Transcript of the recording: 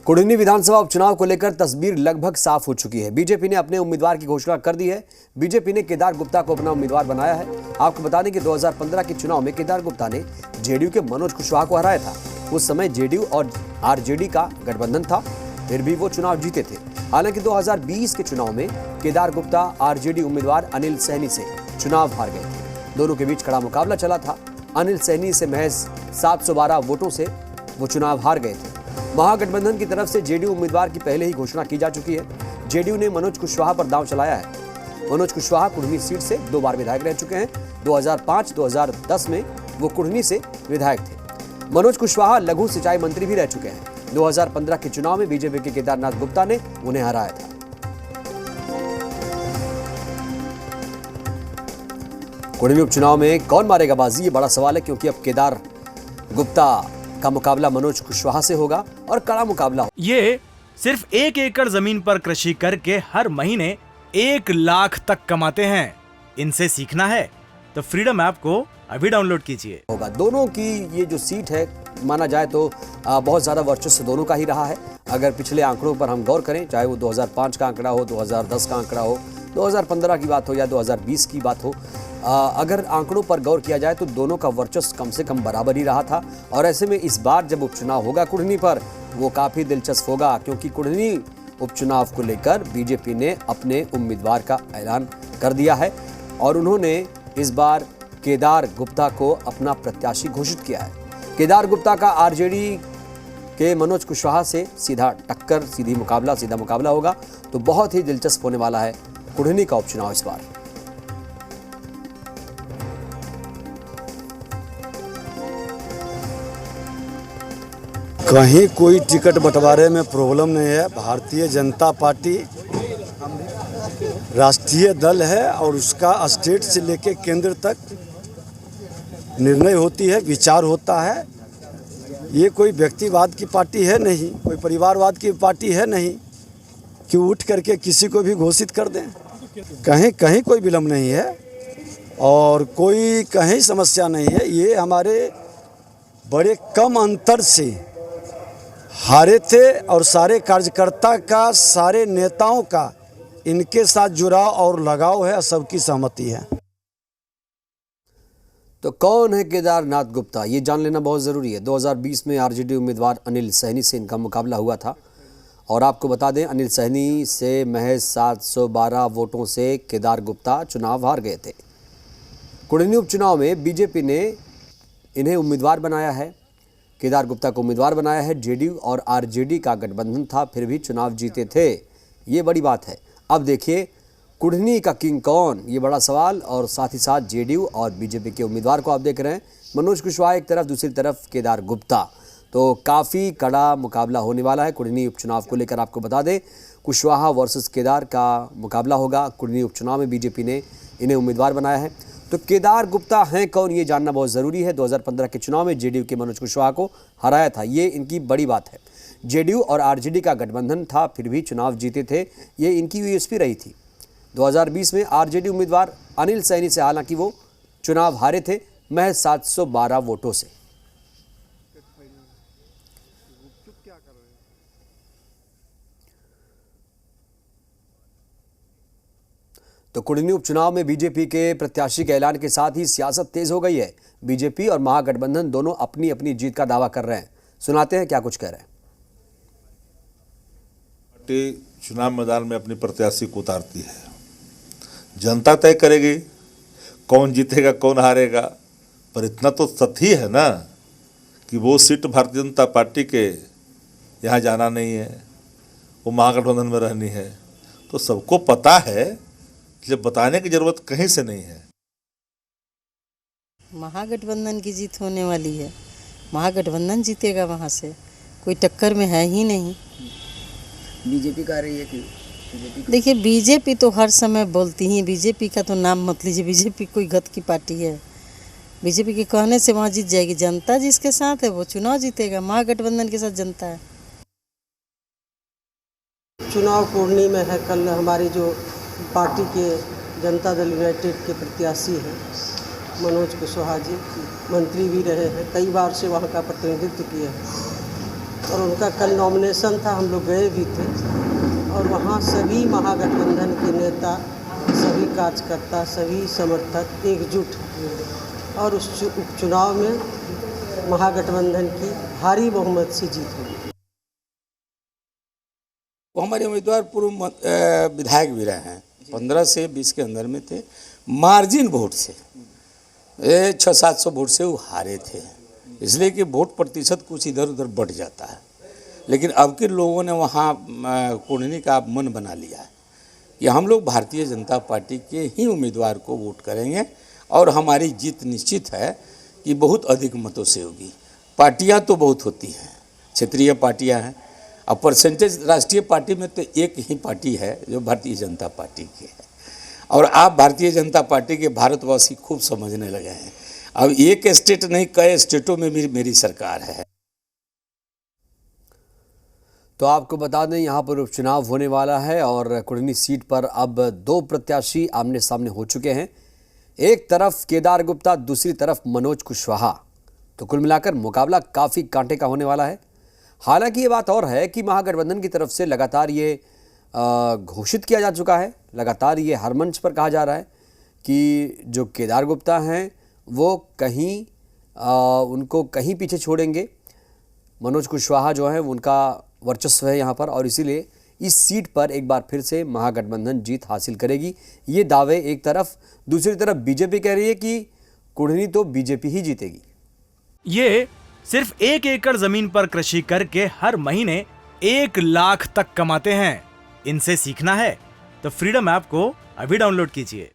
कुढ़नी विधानसभा उपचुनाव को लेकर तस्वीर लगभग साफ हो चुकी है। बीजेपी ने अपने उम्मीदवार की घोषणा कर दी है। बीजेपी ने केदार गुप्ता को अपना उम्मीदवार बनाया है। आपको बता दें कि 2015 के चुनाव में केदार गुप्ता ने जेडीयू के मनोज कुशवाहा को हराया था। उस समय जेडीयू और आरजेडी का गठबंधन था, फिर भी वो चुनाव जीते थे। हालांकि 2020 के चुनाव में केदार गुप्ता आरजेडी उम्मीदवार अनिल सैनी से चुनाव हार गए थे। दोनों के बीच कड़ा मुकाबला चला था। अनिल सैनी से महज 712 वोटों से वो चुनाव हार गए थे। महागठबंधन की तरफ से जेडीयू उम्मीदवार की पहले ही घोषणा की जा चुकी है। जेडीयू ने मनोज कुशवाहा पर दांव चलाया है। मनोज कुशवाहा कुढ़नी सीट से 2 बार विधायक रह चुके हैं। 2005-2010 में वो कुढ़नी से विधायक थे। मनोज कुशवाहा लघु सिंचाई मंत्री भी रह चुके हैं। 2015 के चुनाव में बीजेपी के केदारनाथ गुप्ता ने उन्हें हराया था। कुढ़नी उपचुनाव में कौन मारेगा बाजी, ये बड़ा सवाल है, क्योंकि अब केदार गुप्ता का मुकाबला मनोज कुशवाहा से होगा और कड़ा मुकाबला। ये सिर्फ 1 एकड़ जमीन पर कृषि करके हर महीने 1 लाख तक कमाते हैं। इनसे सीखना है तो फ्रीडम ऐप को अभी डाउनलोड कीजिए। होगा दोनों की ये जो सीट है, माना जाए तो बहुत ज्यादा वर्चस्व दोनों का ही रहा है। अगर पिछले आंकड़ों पर हम गौर करें, चाहे वो 2005 का आंकड़ा हो, 2010 का आंकड़ा हो, 2015 की बात हो या 2020 की बात हो, अगर आंकड़ों पर गौर किया जाए तो दोनों का वर्चस्व कम से कम बराबर ही रहा था। और ऐसे में इस बार जब उपचुनाव होगा कुढ़नी पर, वो काफ़ी दिलचस्प होगा, क्योंकि कुढ़नी उपचुनाव को लेकर बीजेपी ने अपने उम्मीदवार का ऐलान कर दिया है और उन्होंने इस बार केदार गुप्ता को अपना प्रत्याशी घोषित किया है। केदार गुप्ता का आरजेडी के मनोज कुशवाहा से सीधा टक्कर, सीधा मुकाबला होगा। तो बहुत ही दिलचस्प होने वाला है कुढ़नी का उपचुनाव इस बार। कहीं कोई टिकट बंटवारे में प्रॉब्लम नहीं है। भारतीय जनता पार्टी राष्ट्रीय दल है और उसका स्टेट से लेकर केंद्र तक निर्णय होती है, विचार होता है। ये कोई व्यक्तिवाद की पार्टी है नहीं, कोई परिवारवाद की पार्टी है नहीं कि उठ करके किसी को भी घोषित कर दें। कहीं कोई विलम्ब नहीं है और कोई कहीं समस्या नहीं है। ये हमारे बड़े कम अंतर से हारे थे और सारे कार्यकर्ता का, सारे नेताओं का इनके साथ जुड़ाव और लगाव है, सबकी सहमति है। तो कौन है केदारनाथ गुप्ता, ये जान लेना बहुत ज़रूरी है। 2020 में आरजेडी उम्मीदवार अनिल सैनी से इनका मुकाबला हुआ था और आपको बता दें, अनिल सैनी से महज 712 वोटों से केदार गुप्ता चुनाव हार गए थे। कुढ़नी उपचुनाव में बीजेपी ने इन्हें उम्मीदवार बनाया है, केदार गुप्ता को उम्मीदवार बनाया है। जेडीयू और आरजेडी का गठबंधन था, फिर भी चुनाव जीते थे। ये बड़ी बात है। अब देखिए कुढ़नी का किंग कौन, ये बड़ा सवाल। और साथ ही साथ जेडीयू और बीजेपी के उम्मीदवार को आप देख रहे हैं, मनोज कुशवाहा एक तरफ, दूसरी तरफ केदार गुप्ता। तो काफ़ी कड़ा मुकाबला होने वाला है कुढ़नी उपचुनाव को लेकर। आपको बता दें, कुशवाहा वर्सेस केदार का मुकाबला होगा। कुढ़नी उपचुनाव में बीजेपी ने इन्हें उम्मीदवार बनाया है। तो केदार गुप्ता हैं कौन, ये जानना बहुत ज़रूरी है। 2015 के चुनाव में जेडीयू के मनोज कुशवाहा को हराया था, ये इनकी बड़ी बात है। जेडीयू और आरजेडी का गठबंधन था, फिर भी चुनाव जीते थे, ये इनकी यूएसपी रही थी। 2020 में आरजेडी उम्मीदवार अनिल सैनी से हालांकि वो चुनाव हारे थे महज 712 वोटों से। तो कुढ़नी उपचुनाव में बीजेपी के प्रत्याशी के ऐलान के साथ ही सियासत तेज हो गई है। बीजेपी और महागठबंधन दोनों अपनी अपनी जीत का दावा कर रहे हैं। सुनाते हैं क्या कुछ कह रहे हैं। पार्टी चुनाव मैदान में अपनी प्रत्याशी को उतारती है, जनता तय करेगी कौन जीतेगा कौन हारेगा। पर इतना तो सत्य है ना कि वो सीट भारतीय जनता पार्टी के यहाँ जाना नहीं है, वो महागठबंधन में रहनी है। तो सबको पता है, जब बताने की जरूरत कहीं से नहीं है। महागठबंधन की जीत होने वाली है, महागठबंधन जीतेगा, वहाँ से कोई टक्कर में है ही नहीं। बीजेपी कह रही है कि देखिए, बीजेपी तो हर समय बोलती ही, बीजेपी का तो नाम मत लीजिए। बीजेपी कोई गत की पार्टी है। बीजेपी के कहने से वहाँ जीत जाएगी। जनता जिसके साथ है वो चुनाव जीतेगा। महागठबंधन के साथ जनता है। चुनाव कुढ़नी में है। कल हमारी जो पार्टी के जनता दल यूनाइटेड के प्रत्याशी हैं मनोज कुशवाहा जी, मंत्री भी रहे हैं, कई बार से वहाँ का प्रतिनिधित्व किए हैं। और उनका कल नॉमिनेशन था, हम लोग गए भी थे और वहाँ सभी महागठबंधन के नेता, सभी कार्यकर्ता, सभी समर्थक एकजुट हुए और उस उपचुनाव में महागठबंधन की भारी बहुमत से जीत हुई। वो हमारे उम्मीदवार पूर्व विधायक भी रहे हैं, 15 से 20 के अंदर में थे, मार्जिन वोट से 600-700 वोट से वो हारे थे, इसलिए कि वोट प्रतिशत कुछ इधर उधर बढ़ जाता है। लेकिन अब के लोगों ने वहाँ कुढ़नी का मन बना लिया है कि हम लोग भारतीय जनता पार्टी के ही उम्मीदवार को वोट करेंगे और हमारी जीत निश्चित है कि बहुत अधिक मतों से होगी। पार्टियां तो बहुत होती हैं, क्षेत्रीय पार्टियां हैं, अब परसेंटेज राष्ट्रीय पार्टी में तो एक ही पार्टी है जो भारतीय जनता पार्टी की है और आप भारतीय जनता पार्टी के भारतवासी खूब समझने लगे हैं। अब एक स्टेट नहीं, कई स्टेटों में भी मेरी सरकार है। तो आपको बता दें यहाँ पर उपचुनाव होने वाला है और कुढ़नी सीट पर अब 2 प्रत्याशी आमने सामने हो चुके हैं। एक तरफ केदार गुप्ता, दूसरी तरफ मनोज कुशवाहा। तो कुल मिलाकर मुकाबला काफ़ी कांटे का होने वाला है। हालांकि ये बात और है कि महागठबंधन की तरफ से लगातार ये घोषित किया जा चुका है, लगातार ये हर मंच पर कहा जा रहा है कि जो केदार गुप्ता हैं वो कहीं उनको कहीं पीछे छोड़ेंगे। मनोज कुशवाहा जो है उनका वर्चस्व है यहाँ पर और इसीलिए इस सीट पर एक बार फिर से महागठबंधन जीत हासिल करेगी। ये दावे एक तरफ, दूसरी तरफ बीजेपी कह रही है कि कुढ़नी तो बीजेपी ही जीतेगी। ये सिर्फ 1 एकड़ जमीन पर कृषि करके हर महीने 1 लाख तक कमाते हैं। इनसे सीखना है तो फ्रीडम ऐप को अभी डाउनलोड कीजिए।